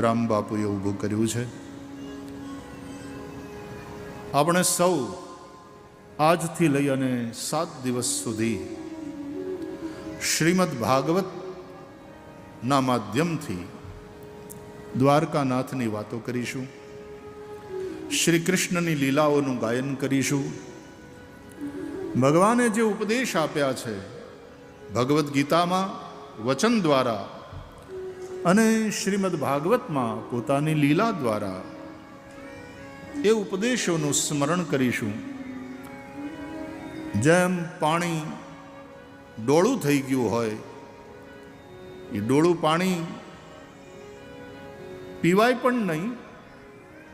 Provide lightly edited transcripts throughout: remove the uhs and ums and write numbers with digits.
રામ બાપુએ ઊભું કર્યું છે. આપણે સૌ આજથી લઈ અને 7 દિવસ સુધી શ્રીમદ ભાગવતના માધ્યમથી દ્વારકાનાથની વાતો કરીશું, શ્રી કૃષ્ણની લીલાઓનું ગાયન કરીશું. ભગવાને જે ઉપદેશ આપ્યા છે ભગવદ્ ગીતામાં વચન દ્વારા અને શ્રીમદ ભાગવતમાં પોતાની લીલા દ્વારા એ ઉપદેશોનું સ્મરણ કરીશું. જેમ પાણી ડોળું થઈ ગયું હોય, એ ડોળું પાણી પીવાય પણ નહીં,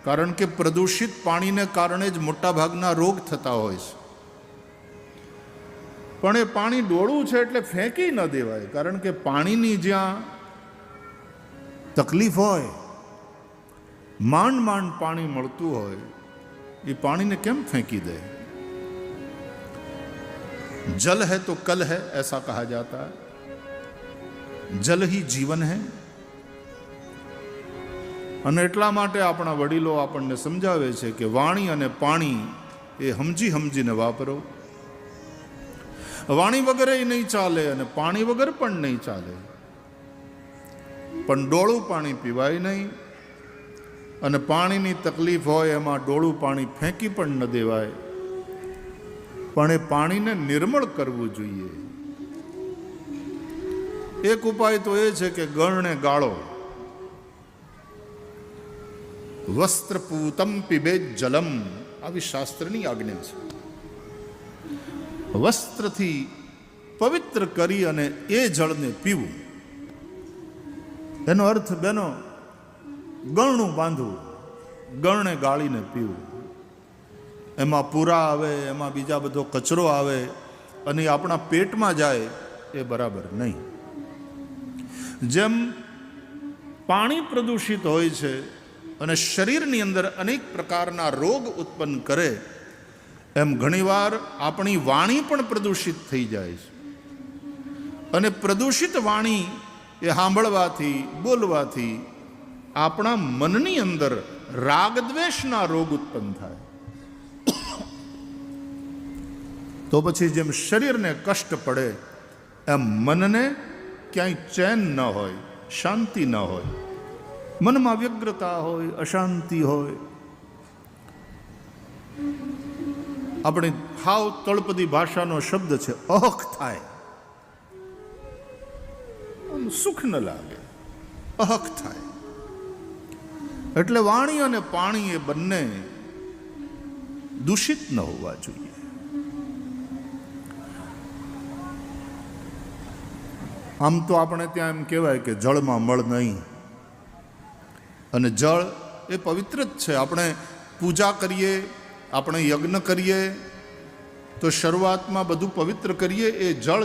કારણ કે પ્રદૂષિત પાણીને કારણે જ મોટા ભાગના રોગ થતા હોય છે. પણ એ પાણી ડોળું છે એટલે ફેંકી ન દેવાય, કારણ કે પાણીની જ્યાં તકલીફ હોય, માંડ માંડ પાણી મળતું હોય, એ પાણીને કેમ ફેંકી દે? जल है तो कल है, ऐसा कहा जाता है. जल ही जीवन है. અને એટલા માટે આપણા વડીલો આપણને સમજાવે છે કે વાણી અને પાણી એ સમજી સમજીને વાપરો. વાણી વગર એ નહીં ચાલે અને પાણી વગર પણ નહીં ચાલે. પણ ડોળું પાણી પીવાય નહીં, અને પાણીની તકલીફ હોય એમાં ડોળું પાણી ફેંકી પણ ન દેવાય, પણ એ પાણીને નિર્મળ કરવું જોઈએ. એક ઉપાય તો એ છે કે ગળને ગાળો. વસ્ત્રપૂતમ પીબેત જલમ, આવી શાસ્ત્રની આજ્ઞા છે. વસ્ત્રથી પવિત્ર કરી અને એ જળને પીવું. એનો અર્થ બેનો, ગળનું બાંધવું, ગળને ગાળીને પીવું. એમાં પૂરા આવે, એમાં બીજા બધો કચરો આવે અને આપણા પેટમાં જાય, એ બરાબર નહીં. જેમ પાણી પ્રદૂષિત હોય છે અને શરીરની અંદર અનેક પ્રકારના રોગ ઉત્પન્ન કરે, એમ ઘણીવાર આપણી વાણી પણ પ્રદૂષિત થઈ જાય છે. અને પ્રદૂષિત વાણી એ સાંભળવાથી, બોલવાથી આપણા મનની અંદર રાગદ્વેષના રોગ ઉત્પન્ન થાય. તો પછી જેમ શરીરને કષ્ટ પડે, એમ મનને ક્યાંય ચેન ન હોય, શાંતિ ન હોય. મનમાં વ્યગ્રતા હોય, અશાંતિ હોય. આપણી હાવ તળપદી ભાષાનો શબ્દ છે અહક થાય, સુખ ન લાગે, અહક થાય. એટલે વાણી અને પાણી એ બંને દૂષિત ન હોવા જોઈએ. આમ તો આપણે ત્યાં એમ કહેવાય કે જળમાં મળ નહીં, અને જળ એ પવિત્ર જ છે. આપણે પૂજા કરીએ, આપણે યજ્ઞ કરીએ તો શરૂઆતમાં બધું પવિત્ર કરીએ, એ જળ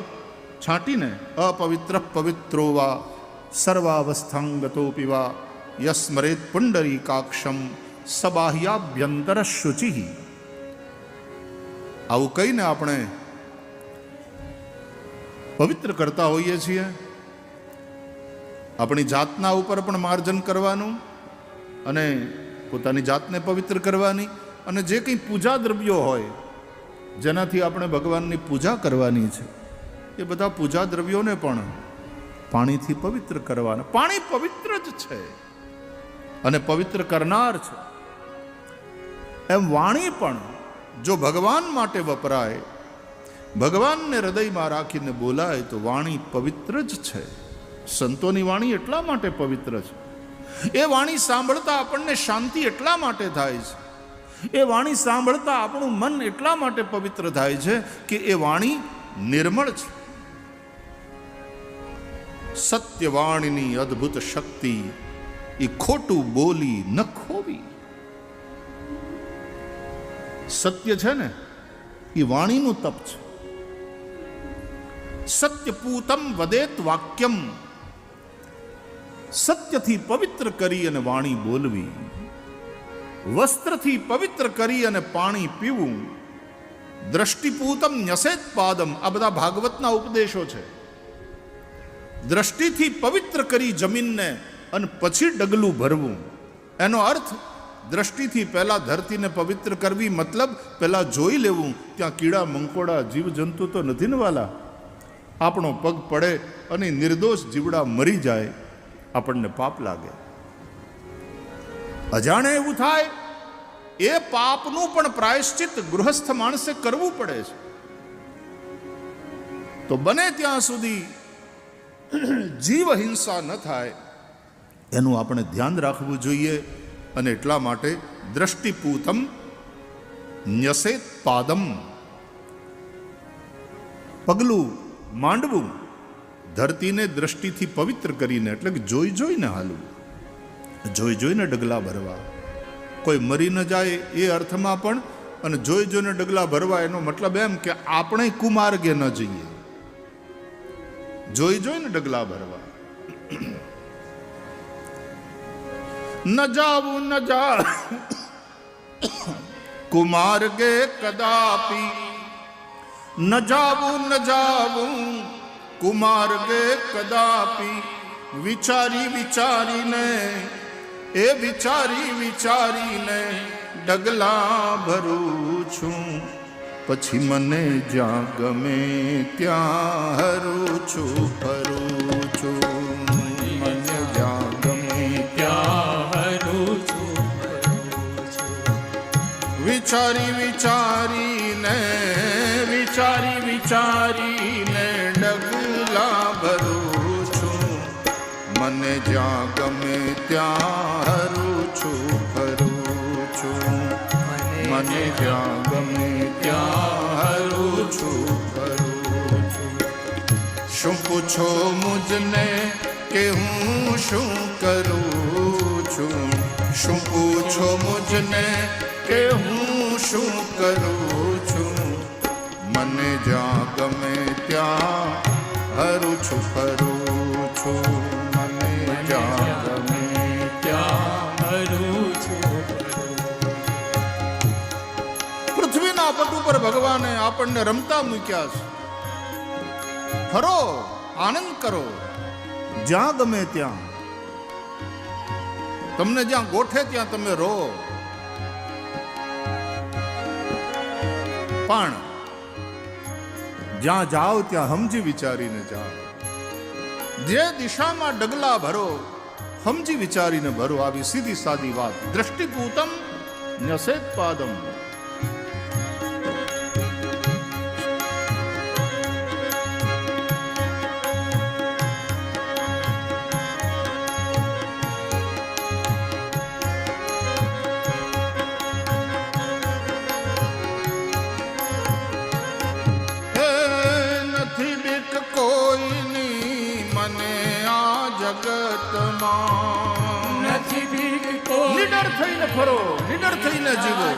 છાંટીને અપવિત્ર પવિત્રો વા સર્વાવસ્થાંગતો પીવા યસ્મરેત પુંડરીકાક્ષમ સબાહ્યાભ્યંતર શુચિ. આવું કહીને આપણે પવિત્ર કરતા હોઈએ છીએ. આપણી જાતના ઉપર પણ માર્જન કરવાનું અને પોતાની જાતને પવિત્ર કરવાની, અને જે કંઈ પૂજા દ્રવ્યો હોય જેનાથી આપણે ભગવાનની પૂજા કરવાની છે, એ બધા પૂજા દ્રવ્યોને પણ પાણીથી પવિત્ર કરવાના. પાણી પવિત્ર જ છે અને પવિત્ર કરનાર છે. એમ વાણી પણ જો ભગવાન માટે વપરાય, ભગવાનને હૃદયમાં રાખીને બોલાય, તો વાણી પવિત્ર જ છે. સંતોની વાણી એટલા માટે પવિત્ર છે. એ વાણી સાંભળતા આપણને શાંતિ એટલા માટે થાય છે. એ વાણી સાંભળતા આપણું મન એટલા માટે પવિત્ર થાય છે કે એ વાણી નિર્મળ છે. સત્યવાણીની અદ્ભુત શક્તિ, એ ખોટું બોલી ન ખોવી. સત્ય છે ને, એ વાણીનું તપ છે. સત્યપૂતમ વદેત વાક્યમ, સત્યથી પવિત્ર કરી અને વાણી બોલવી. વસ્ત્રથી પવિત્ર કરી અને પાણી પીવું. દ્રષ્ટિપૂતમ ન્યસેત પાદમ, આ બધા ભાગવતના ઉપદેશો છે. દ્રષ્ટિથી પવિત્ર કરી જમીનને અને પછી ડગલું ભરવું. એનો અર્થ દ્રષ્ટિથી પહેલા ધરતીને પવિત્ર કરવી, મતલબ પહેલા જોઈ લેવું ત્યાં કીડા મંકોડા જીવજંતુ તો નથી ને વાલા. આપણો પગ પડે અને નિર્દોષ જીવડા મરી જાય, આપણને પાપ લાગે. અજાણે એવું થાય, એ પાપનું પણ પ્રાયશ્ચિત ગૃહસ્થ માણસે કરવું પડે છે. તો બને ત્યાં સુધી જીવ હિંસા ન થાય એનું આપણે ધ્યાન રાખવું જોઈએ. અને એટલા માટે દ્રષ્ટિપૂતમ ન્યસેત પાદમ, પગલું માંડવું ધરતીને દ્રષ્ટિથી પવિત્ર કરીને, એટલે કે જોઈ જોઈને હાલવું, જોઈ જોઈને ડગલા ભરવા. કોઈ મરી ન જાય એ અર્થમાં પણ, અને જોઈ જોઈને ડગલા ભરવા એનો મતલબ એમ કે આપણે કુમાર્ગે ન જઈએ, જોઈ જોઈને ડગલા ભરવા. ન જાવું ન જા કુમાર્ગે કદાપી, ન જાવું ન જાવું કુમાર્ગે કદાપી, વિચારી વિચારીને એ વિચારી વિચારીને ડગલા ભરું છું, પછી મને જ્યાં ગમે ત્યાં હરું છું ફરું છું, મને જ્યાં ગમે ત્યાં હરું છું ફરું છું. વિચારી વિચારીને વિચારી વિચારીને ડગલા ભરું છું, મને જ્યાં ગમે ત્યાં હરું છું ફરું છું, મને જ્યાં ગમે ત્યાં હરું છું ફરું છું. શું પૂછો મુજને કે હું શું કરું છું, શું પૂછો મુજને કે હું શું કરું છું, મને જ્યાં ગમે ત્યાં હરું છું ફરું છું, મને જ્યાં ગમે ત્યાં હરું છું. પૃથ્વીના પટ ઉપર ભગવાને આપણને રમતા મૂક્યા છે. ફરો, આનંદ કરો, જ્યાં ગમે ત્યાં, તમને જ્યાં ગોઠે ત્યાં તમે રહો. પણ જ્યાં જાઓ ત્યાં સમજી વિચારીને જાઓ. જે દિશામાં ડગલા ભરો સમજી વિચારીને ભરો. આવી સીધી સાદી વાત. દ્રષ્ટિપૂતમ ન્યસેત પાદમ. નિડર થઈને ફરો, નિડર થઈને જીવો.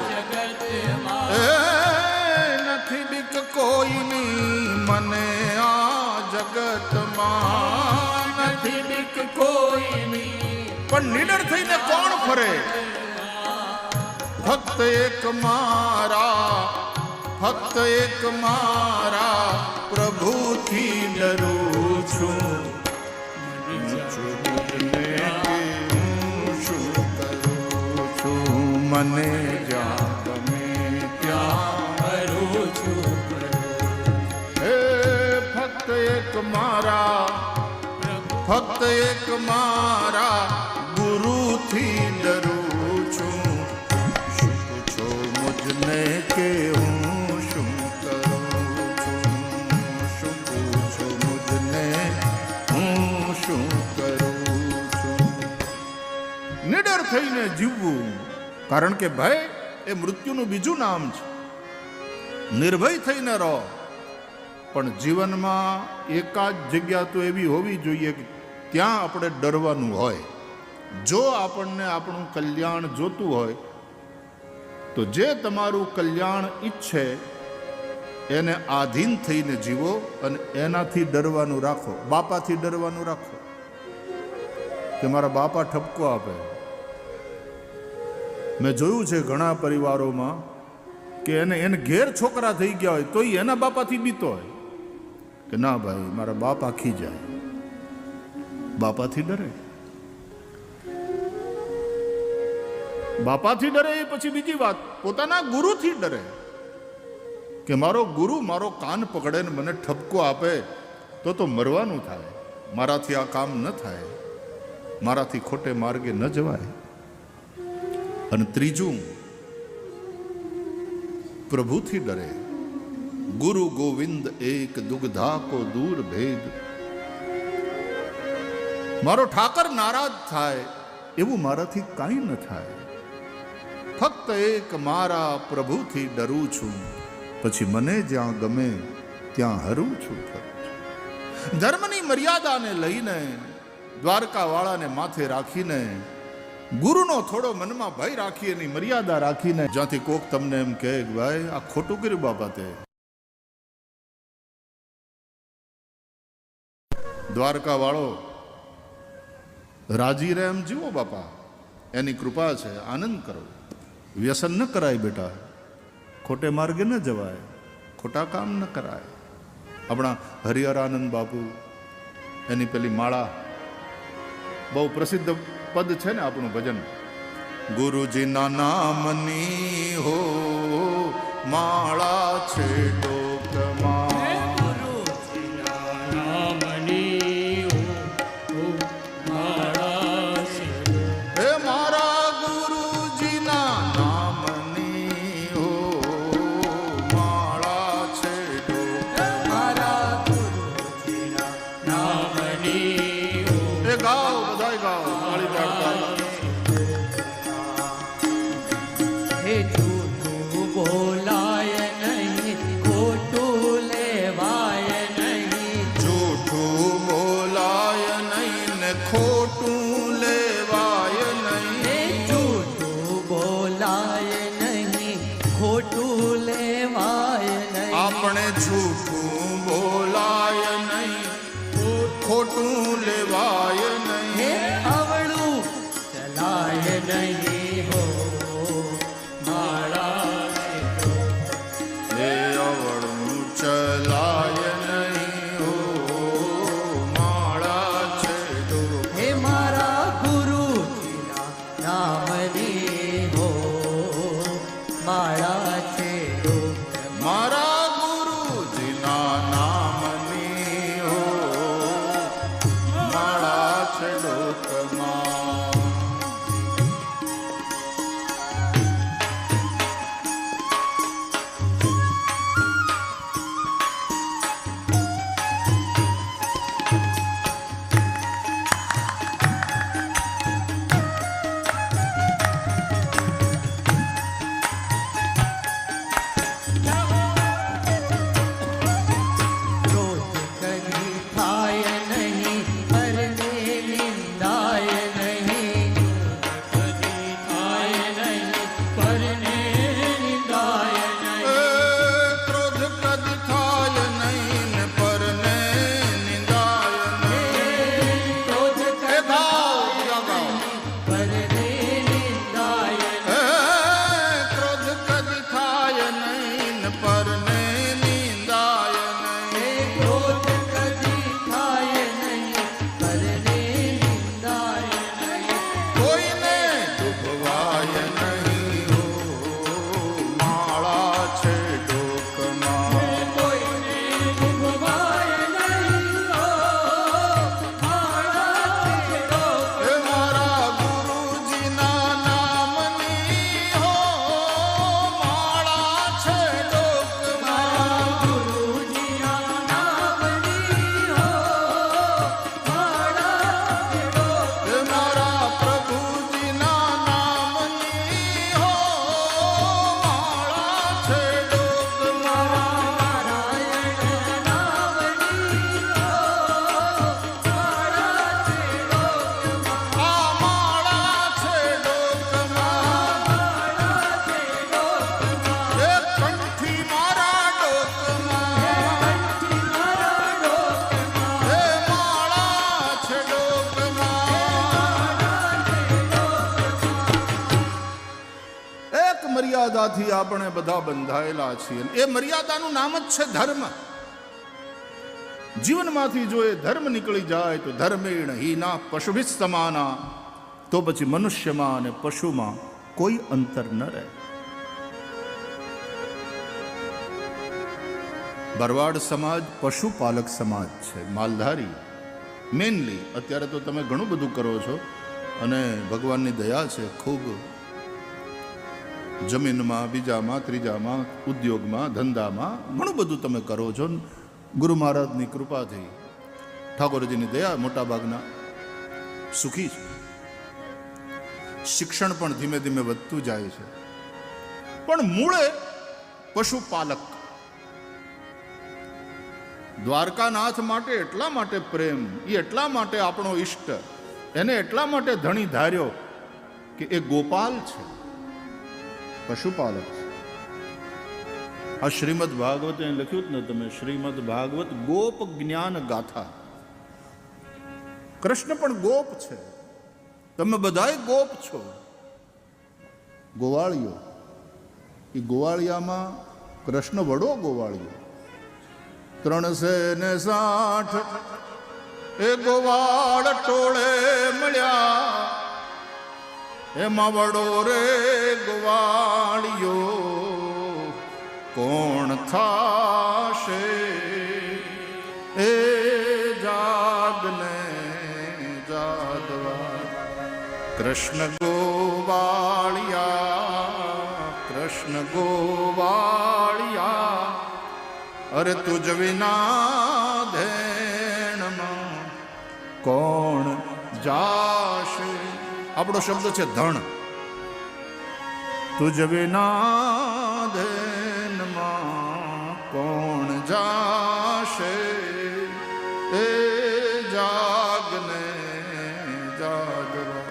નથી બીક કોઈની મને આ જગતમાં, નથી બીક કોઈની. પણ નિડર થઈને કોણ ફરે? ફક્ત એક મારા, ફક્ત એક મારા પ્રભુથી ડરું છું. મને જ્યાં ગમે ત્યાં હરું છું. હે ફક્ત એક મારા, ફક્ત એક મારા ગુરુથી ડરું છું. શું પૂછો મુજને કે હું શું કરું છું, શું પૂછો મુજને હું શું કરું છું. નિડર થઈને જીવવું. કારણ કે ભય એ મૃત્યુનું બીજું નામ છે. નિર્ભય થઈને રહો. પણ જીવનમાં એકાદ જગ્યા તો એવી હોવી જોઈએ કે ત્યાં આપણે ડરવાનું હોય. જો આપણને આપણું કલ્યાણ જોતું હોય તો જે તમારું કલ્યાણ ઈચ્છે એને આધીન થઈને જીવો અને એનાથી ડરવાનું રાખો. બાપાથી ડરવાનું રાખો કે મારા બાપા ઠપકો આપે. મેં જોયું છે ઘણા પરિવારોમાં કે એને ઘેર છોકરા થઈ ગયા હોય તો એના બાપાથી બીતો હોય કે ના ભાઈ મારા બાપા ખી જાય, બાપાથી ડરે. બાપાથી ડરે એ પછી બીજી વાત, પોતાના ગુરુથી ડરે કે મારો ગુરુ મારો કાન પકડે ને મને ઠપકો આપે તો મરવાનું થાય, મારાથી આ કામ ન થાય, મારાથી ખોટે માર્ગે ન જવાય. અને ત્રીજું, પ્રભુથી ડરે. ગુરુ ગોવિંદ એક દુગ્ધા કો દૂર ભેદ. મારો ઠાકર નારાજ થાય એવું મારાથી કાંઈ ન થાય. ફક્ત એક મારા પ્રભુથી ડરું છું, પછી મને જ્યાં ગમે ત્યાં હરું છું. ધર્મની મર્યાદાને લઈને, દ્વારકા વાળાને માથે રાખીને, ગુરુનો થોડો મનમાં ભય રાખી, એની મર્યાદા રાખીને, જ્યાંથી કોક તમને એમ કહે ભાઈ આ ખોટું કર્યું બાપા તે, દ્વારકા વાળો રાજી રહે એમ જીવો બાપા, એની કૃપા છે, આનંદ કરો, વ્યસન ન કરાય બેટા, ખોટે માર્ગે ન જવાય, ખોટા કામ ન કરાય. આપણા હરિહરાનંદ બાપુ એની પેલી માળા, બહુ પ્રસિદ્ધ પદ છે ને આપણું ભજન, ગુરુજીના નામની હો માળા છે ડોકમાં. આપણે જૂઠું બોલાય નહીં, ખોટું લેવાય નહીં, અવળું ચલાય નહીં હો માળા. એ અવળું ચલાય નહીં હો માળા છે. હે મારા ગુરુજીના નામની હો માળા છે. મારા મર્યાદાથી આપણે બધા બંધાયેલા છીએ. એ મર્યાદાનું નામ જ છે ધર્મ. જીવનમાંથી જો એ ધર્મ નીકળી જાય તો ધર્મેણ હીના પશુભિ સમાના, તો પછી મનુષ્યમાં અને પશુમાં કોઈ અંતર ન રહે. ભરવાડ સમાજ પશુપાલક સમાજ છે, માલધારી. મેઇનલી અત્યારે તો તમે ઘણું બધું કરો છો અને ભગવાનની દયા છે ખૂબ. જમીનમાં, બીજામાં, ત્રીજામાં, ઉદ્યોગમાં, ધંધામાં ઘણું બધું તમે કરો છો. ગુરુ મહારાજની કૃપાથી, ઠાકોરજીની દયા, મોટાભાગના સુખી છે. શિક્ષણ પણ ધીમે ધીમે વધતું જાય છે. પણ મૂળે પશુપાલક. દ્વારકાનાથ માટે એટલા માટે પ્રેમ, એ એટલા માટે આપણો ઈષ્ટ, એને એટલા માટે ધણી ધાર્યો કે એ ગોપાલ છે, પશુપાલક છે. આ શ્રીમદ ભાગવત લખ્યું જ ને તમે, શ્રીમદ ભાગવત ગોપ જ્ઞાન ગાથા. કૃષ્ણ પણ ગોપ છે, તમે બધાય ગોપ છો. ગોવાળીઓ, એ ગોવાળિયામાં કૃષ્ણ વડો ગોવાળિયો. 360 એ ગોવાળ ટોળે મળ્યા, એમાં વડો રે ગોવાળિયો કોણ થાશે? એ જાગને જાગવા કૃષ્ણ ગોવાળિયા, કૃષ્ણ ગોવાળિયા. અરે તુજ વિના ધેણમાં કોણ જાશે? આપણો શબ્દ છે ધણ. તુજ વિના ધેનમાં કોણ જાશે? એ જાગને જાગવા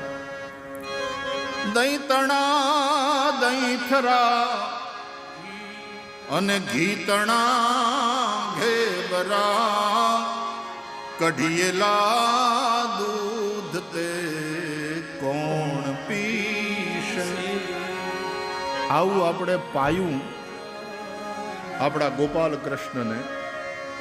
દૈતણા દૈથરા અને ઘીતણા ઘેબરા, કઢિયેલા દૂધ તે કોણ પીશે? આવું આપણે પાયું આપણા ગોપાલ કૃષ્ણને,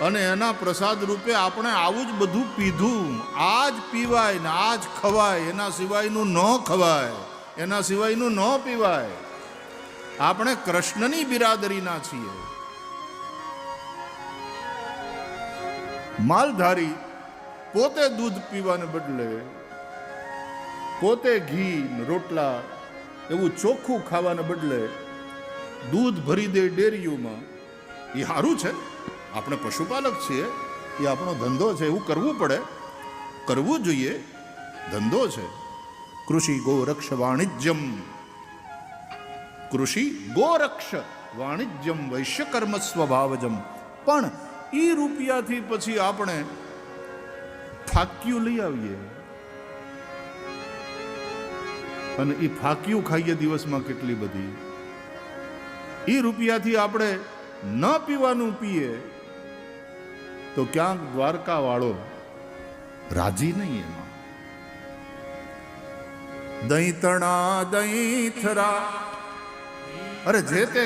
અને એના પ્રસાદ રૂપે આપણે આવું જ બધું પીધું. આ જ પીવાય ને આ જ ખવાય, એના સિવાયનું ન ખવાય, એના સિવાયનું ન પીવાય. આપણે કૃષ્ણની બિરાદરીના છીએ. માલધારી પોતે દૂધ પીવાને બદલે પોતે ઘી રોટલા એવું ચોખ્ખું ખાવાને બદલે દૂધ ભરી દે ડેરીઓમાં. એ સારું છે, આપણે પશુપાલક છીએ, એ આપણો ધંધો છે, એવું કરવું પડે, કરવું જોઈએ, ધંધો છે. કૃષિ ગોરક્ષ વાણિજ્યમ, કૃષિ ગોરક્ષ વાણિજ્યમ વૈશ્યકર્મ સ્વભાવજમ. પણ એ રૂપિયાથી પછી આપણે ફાક્યું લઈ આવીએ અને એ ફાક્યું ખાઈએ દિવસમાં કેટલી બધી. એ રૂપિયાથી આપણે ન પીવાનું પીએ તો ક્યાંક દ્વારકા વાળો રાજી નહીં એમાં. દૈતણા દૈથરા, અરે જે તે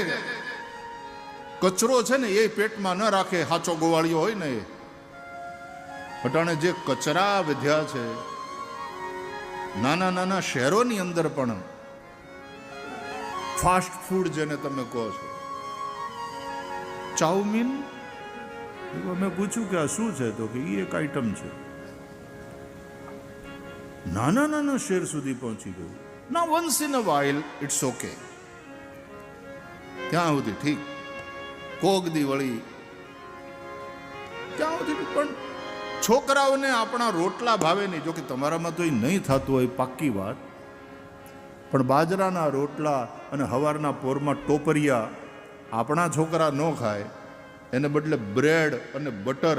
કચરો છે ને એ પેટમાં ન રાખે સાચો ગોવાળિયો હોય ને. એ અટાણે જે કચરા વધ્યા છે નાના નાના શહેરોની અંદર પણ, ફાસ્ટ ફૂડ જેને તમે કહો છો, ચાઉમીન. મેં પૂછ્યું કે આ શું છે, તો કે એ એક આઈટમ છે. નાના નાના શહેર સુધી પહોંચી ગયું. ના once in a while it's okay, ત્યાં સુધી ઠીક, કોગદી વળી ત્યાં સુધી. પણ છોકરાઓને આપણા રોટલા ભાવે નહીં. જો કે તમારામાં તો એ નહીં થતું હોય, પાક્કી વાત. પણ બાજરાના રોટલા અને હવારના પોરમાં ટોપરિયા આપણા છોકરા ન ખાય, એને બદલે બ્રેડ અને બટર,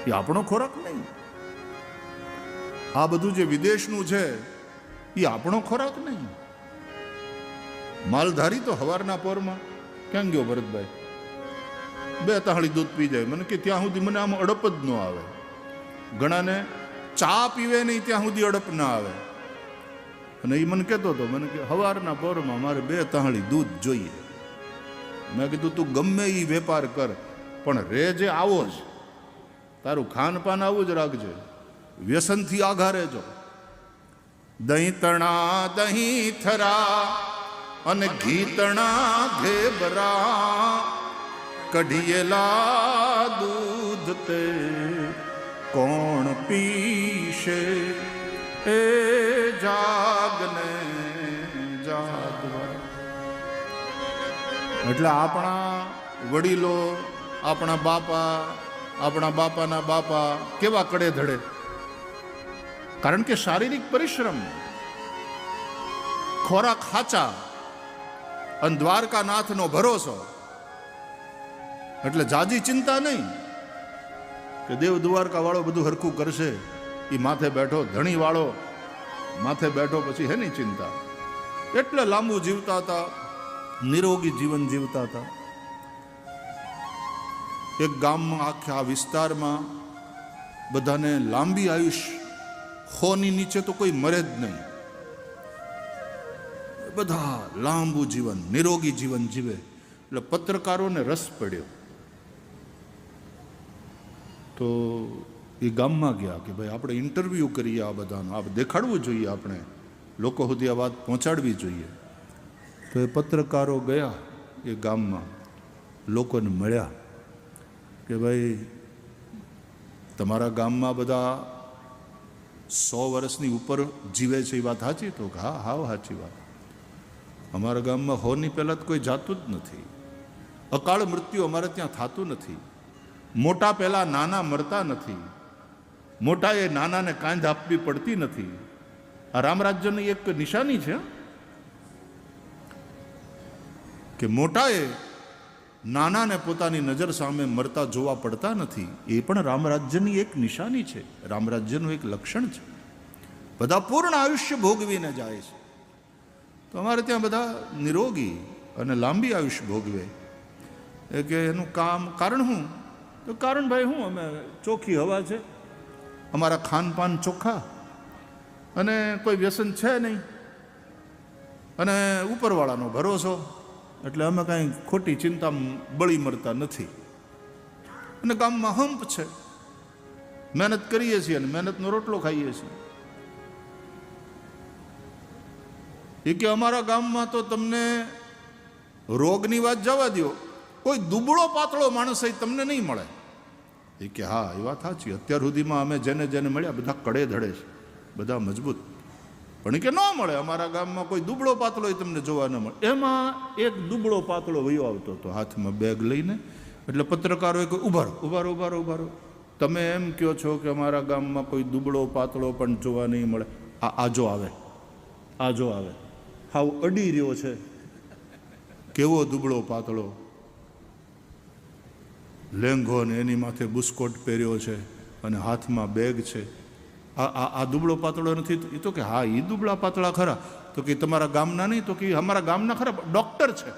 એ આપણો ખોરાક નહીં. આ બધું જે વિદેશનું છે એ આપણો ખોરાક નહીં. માલધારી તો હવારના પોરમાં ક્યાં ગયો ભરતભાઈ? 2 તાહળી દૂધ પી જાય. મને કે ત્યાં સુધી મને આમ અડપ જ ન આવે. ઘણાને ચા પીવે નહીં ત્યાં સુધી અડપ ના આવે. અને એ મને કહેતો હતો, મને કે હવારના પોરમાં મારે 2 તાહળી દૂધ જોઈએ. મેં કીધું તું ગમે એ વેપાર કર, પણ રેજે આવો જ, તારું ખાનપાન આવું જ રાખજે, વ્યસનથી આઘા રહેજો. દહીં તણા દહીં થરા અને ઘી તણા ઘેબરા, કઢિયેલા દૂધ તે કોણ પીશે, એ જાગને જાગવા. એટલે આપણા વડીલો, આપણા બાપાના બાપા કેવા કડે ધડે, કારણ કે શારીરિક પરિશ્રમ, ખોરાક ખાચા અને દ્વારકાનાથનો ભરોસો. એટલે જાજી ચિંતા નહીં કે દેવ દ્વારકા વાળો બધું હરખું કરશે. એ માથે બેઠો ધણી વાળો માથે બેઠો, પછી હેની ચિંતા. એટલે લાંબુ જીવતા હતા, નિરોગી જીવન જીવતા હતા. એક ગામમાં, આખા વિસ્તારમાં બધાને લાંબી આયુષ્ય, 100ની નીચે તો કોઈ મરે જ નહીં. બધા લાંબુ જીવન, નિરોગી જીવન જીવે. એટલે પત્રકારોને રસ પડ્યો, તો એ ગામમાં ગયા કે ભાઈ આપણે ઇન્ટરવ્યૂ કરીએ આ બધાનું, આ દેખાડવું જોઈએ, આપણે લોકો સુધી આ વાત પહોંચાડવી જોઈએ. તો એ પત્રકારો ગયા એ ગામમાં, લોકોને મળ્યા કે ભાઈ તમારા ગામમાં બધા 100 વર્ષની ઉપર જીવે છે, એ વાત સાચી? તો હા, હાવ સાચી વાત. અમારા ગામમાં 100ની પહેલાં તો કોઈ જાતું જ નથી. અકાળ મૃત્યુ અમારે ત્યાં થતું નથી. મોટા પહેલાં નાના મરતા નથી. મોટાએ નાનાને કાંધ આપવી પડતી નથી. આ રામરાજ્યની એક નિશાની છે કે મોટાએ નાનાને પોતાની નજર સામે મરતા જોવા પડતા નથી. એ પણ રામરાજ્યની એક નિશાની છે, રામરાજ્યનું એક લક્ષણ છે. બધા પૂર્ણ આયુષ્ય ભોગવીને જાય છે. તો અમારે ત્યાં બધા નિરોગી અને લાંબી આયુષ્ય ભોગવે. એ કે એનું કારણ શું? તો કારણ ભાઈ શું, અમે ચોખ્ખી હવા છે, અમારા ખાનપાન ચોખ્ખા, અને કોઈ વ્યસન છે નહીં, અને ઉપરવાળાનો ભરોસો. એટલે અમે કાંઈ ખોટી ચિંતા બળી મરતા નથી. અને ગામમાં હંપ છે, મહેનત કરીએ છીએ અને મહેનતનો રોટલો ખાઈએ છીએ. એ કે અમારા ગામમાં તો તમને રોગની વાત જવા દો, કોઈ દુબળો પાતળો માણસ તમને નહીં મળે. એ કે હા, એ વાત સાચી. અત્યાર સુધીમાં અમે જેને જેને મળ્યા બધા કડે ધડે છે, બધા મજબૂત. પણ એ કે ન મળે, અમારા ગામમાં કોઈ દુબળો પાતળો તમને જોવા ન મળે. એમાં એક દુબળો પાતળો વયો આવતો હતો હાથમાં બેગ લઈને. એટલે પત્રકારોએ કહ્યું, ઉભારો, તમે એમ કહો છો કે અમારા ગામમાં કોઈ દુબળો પાતળો પણ જોવા નહીં મળે? આજો આવે, હાવ અડી રહ્યો છે. કેવો દુબળો પાતળો, લેંઘો ને એની માથે બુસ્કોટ પહેર્યો છે અને હાથમાં બેગ છે. આ દુબળો પાતળો નથી? એ તો કે હા, એ દુબળા પાતળા ખરા. તો કે તમારા ગામના નહીં? તો કે અમારા ગામના ખરા, ડૉક્ટર છે.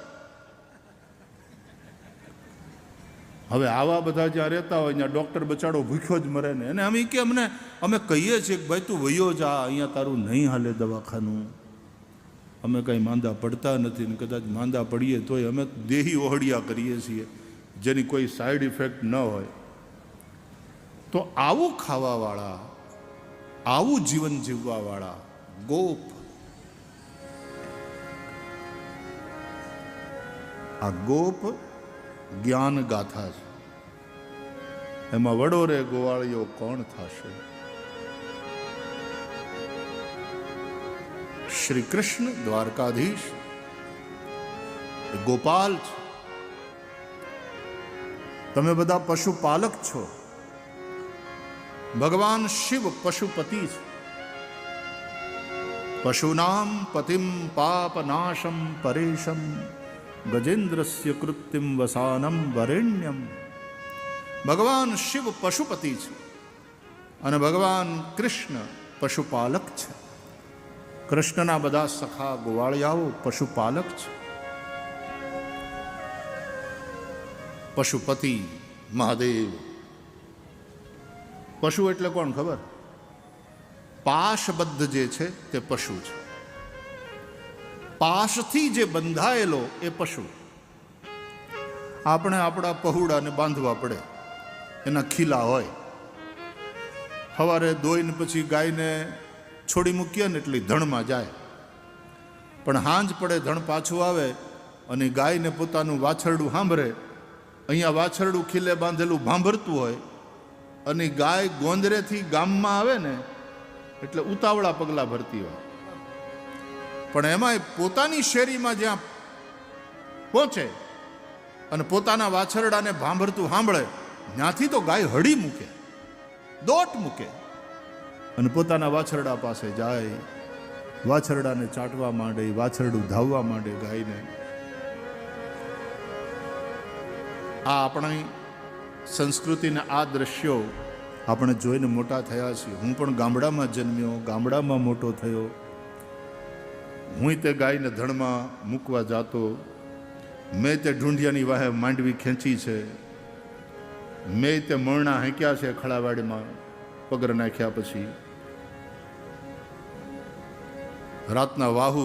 હવે આવા બધા જ્યાં રહેતા હોય ત્યાં ડૉક્ટર બચાડો ભૂખ્યો જ મરે ને. અને અમે કહીએ છીએ કે ભાઈ તું વયો જા, અહીંયા તારું નહીં હાલે દવાખાનું, અમે કંઈ માંદા પડતા નથી, ને કદાચ માંદા પડીએ તોય અમે દેહી ઓહડિયા કરીએ છીએ જેની કોઈ સાઈડ ઇફેક્ટ ન હોય. તો આવું ખાવાવાળા, આવું જીવન જીવવાવાળા ગોપ, આ ગોપ જ્ઞાન ગાથા છે. એમાં વડોરે ગોવાળીઓ કોણ થશે? શ્રી કૃષ્ણ દ્વારકાધીશ ગોપાલ છે. તમે બધા પશુપાલક છો. ભગવાન શિવ પશુપતિ છે. પશુનામ પતિમ પાપનાશમ પરેશમ ગજેન્દ્રસ્ય કૃત્રિમ વસાનમ વરેણ્યમ. ભગવાન શિવ પશુપતિ છે અને ભગવાન કૃષ્ણ પશુપાલક છે. કૃષ્ણના બધા સખા ગોવાળિયાઓ પશુપાલક છે. પશુપતિ મહાદેવ. પશુ એટલે કોણ ખબર? પાશબદ્ધ જે છે તે પશુ છે. પાશથી જે બંધાયેલો એ પશુ. આપણે આપણા પહુડાને બાંધવા પડે, એના ખીલા હોય. સવારે દોઈને પછી ગાયને છોડી મૂકીએ ને એટલી ધણમાં જાય. પણ હાંજ પડે ધણ પાછું આવે અને ગાયને પોતાનું વાછરડું સાંભળે. અહીંયા વાછરડું ખીલે બાંધેલું ભાંભરતું હોય અને ગાય ગોંદરેથી ગામમાં આવે ને એટલે ઉતાવળા પગલાં ભરતી હોય. પણ એમાંય પોતાની શેરીમાં જ્યાં પહોંચે અને પોતાના વાછરડાને ભાંભરતું સાંભળે ત્યાંથી તો ગાય હળી મૂકે, દોટ મૂકે અને પોતાના વાછરડા પાસે જાય, વાછરડાને ચાટવા માંડે, વાછરડું ધાવવા માંડે ગાયને. આ આપણી સંસ્કૃતિના આ દ્રશ્યો આપણે જોઈને મોટા થયા છીએ. હું પણ ગામડામાં જન્મ્યો, ગામડામાં મોટો થયો. હું તે ગાયને ધણમાં મૂકવા જાતો. મેં તે ઢૂંઢિયાની વાહે માંડવી ખેંચી છે. મેં તે મરણા હેંક્યા છે ખળાવાડીમાં પગર નાખ્યા પછી. રાતના વાહુ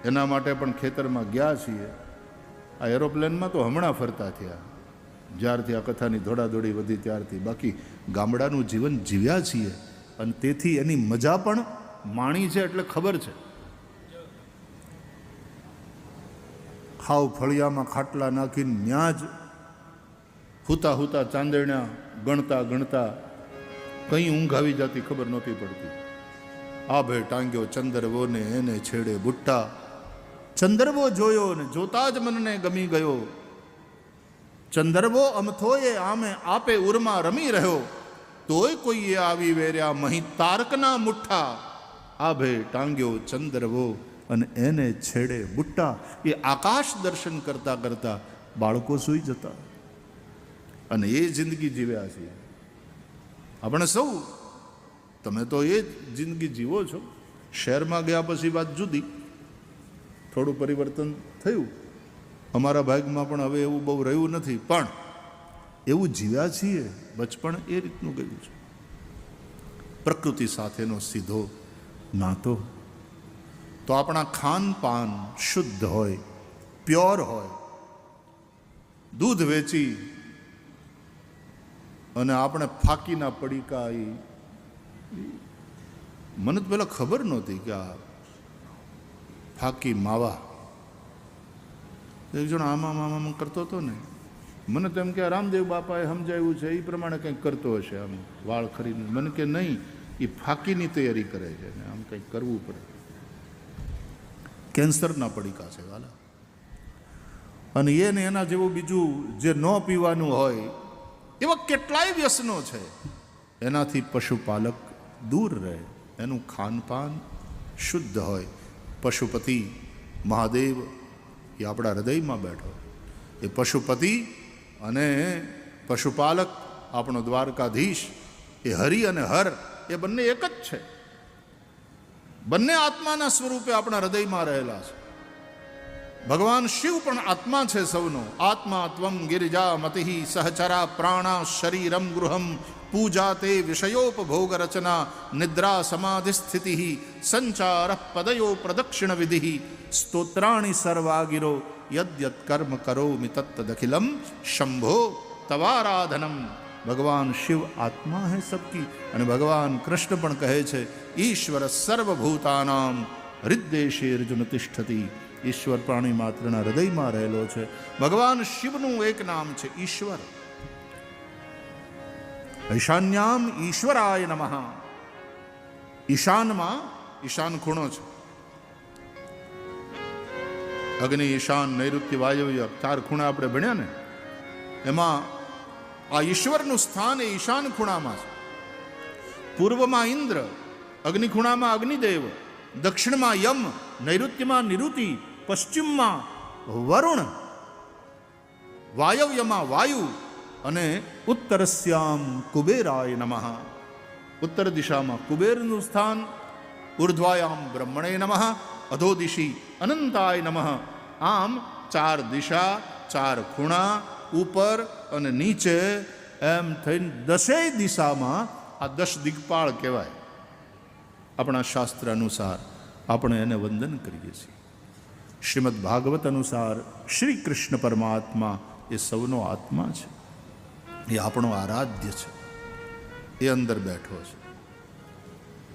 એના માટે પણ ખેતરમાં ગયા છીએ. આ એરોપ્લેનમાં તો હમણાં ફરતા થયા જ્યારથી આ કથાની દોડાદોડી વધી ત્યારથી. બાકી ગામડાનું જીવન જીવ્યા છીએ અને તેથી એની મજા પણ માણી છે એટલે ખબર છે. હાવ ફળિયામાં ખાટલા નાખીને ન્યા જ હુતા હુતા ચાંદરણા ગણતા ગણતા કંઈ ઊંઘ આવી જતી ખબર નહોતી પડતી. આ ભે ટાંગ્યો ચંદરવો ને એને છેડે બુટ્ટા. ચંદરવો જોયો ને જોતા જ મનને ગમી ગયો. ચંદરવો અમથોએ આમે આપે ઉરમાં રમી રહ્યો. તોય કોઈએ આવી વેર્યા મહી તારકના મુઠ્ઠા. આ ભે ટાંગ્યો ચંદરવો અને એને છેડે બુટ્ટા. એ આકાશ દર્શન કરતા કરતા બાળકો સૂઈ જતા અને એ જિંદગી જીવ્યા છીએ આપણે સૌ. તમે તો એ જ જિંદગી જીવો છો. શહેરમાં ગયા પછી વાત જુદી, થોડું પરિવર્તન થયું. અમારા ભાગમાં પણ હવે એવું બહુ રહ્યું નથી, પણ એવું જીવ્યા છીએ. બચપણ એ રીતનું ગયું છે. પ્રકૃતિ સાથેનો સીધો નાતો. તો આપણા ખાનપાન શુદ્ધ હોય, પ્યોર હોય. દૂધ વેચી અને આપણે ફાકીના પડીકા. મને તો પહેલાં ખબર નહોતી કે આ ફાકી માવા. એક જણ આમાં કરતો હતો ને, મને તો એમ કે રામદેવ બાપાએ સમજાવ્યું છે એ પ્રમાણે કંઈક કરતો હશે. આમ વાળ ખરીને મને કે નહીં, એ ફાકીની તૈયારી કરે છે ને આમ કંઈક કરવું પડે. કેન્સરના પડીકા છે વાલા. અને એને એના જેવું બીજું જે ન પીવાનું હોય એવા કેટલાય વ્યસનો છે. એનાથી પશુપાલક દૂર રહે, એનું ખાનપાન શુદ્ધ હોય. પશુપતિ મહાદેવ એ આપણા હૃદયમાં બેઠો. એ પશુપતિ અને પશુપાલક આપણો દ્વારકાધીશ, એ હરિ અને હર એ બંને એક જ છે. બંને આત્માના સ્વરૂપે આપણા હૃદયમાં રહેલા છે. ભગવાન શિવ પણ આત્મા છે સૌનો. આત્મા ત્વમ ગિરિજા મતિ સહચરા પ્રાણા શરીરમ ગૃહમ પૂજા તે વિષયોપભોગ રચના નિદ્રા સમાધિ સ્થિતિ સંચાર પદયો પ્રદક્ષિણ વિધિ સ્તોત્રાણી સર્વાગિરો યદ્યત કર્મ કરોમિ તત્તદખિલમ શંભો તવારાધનમ. ભગવાન શિવ આત્મા હૈ સબકી. અને ભગવાન કૃષ્ણ પણ કહે છે ઈશ્વર સર્વભૂતાનામ હૃદ્દેશે અર્જુન તિષ્ઠતિ. ઈશ્વર પ્રાણી માત્રના હૃદયમાં રહેલો છે. ભગવાન શિવનું એક નામ છે ઈશ્વર. ઈશાન્યામ ઈશ્વરાય નમઃ. ઈશાનમાં ઈશાન ખૂણો છે. અગ્નિ ઈશાન નૈઋત્ય વાયવ્ય 4 ખૂણા આપણે ભણ્યા ને, એમાં આ ઈશ્વરનું સ્થાન એ ઈશાન ખૂણામાં છે. પૂર્વમાં ઇન્દ્ર, અગ્નિ ખૂણામાં અગ્નિદેવ, દક્ષિણમાં યમ, નૈઋત્યમાં નિરુતિ, પશ્ચિમમાં વરુણ, વાયવ્યમાં વાયુ અને ઉત્તરસ્યામ કુબેરાય નમઃ. ઉત્તર દિશામાં કુબેરનું સ્થાન. ઉર્ધ્વાયામ બ્રહ્મણે નમઃ. અધોદિશી અનંતાય નમઃ. આમ 4 દિશા, 4 ખૂણા, ઉપર અને નીચે, એમ થઈને 10 દિશામાં આ 10 દિગ્પાળ કહેવાય. આપણા શાસ્ત્ર અનુસાર આપણે એને વંદન કરીએ છીએ. શ્રીમદ ભાગવત અનુસાર શ્રી કૃષ્ણ પરમાત્મા એ સૌનો આત્મા છે. એ આપણો આરાધ્ય છે. એ અંદર બેઠો છે.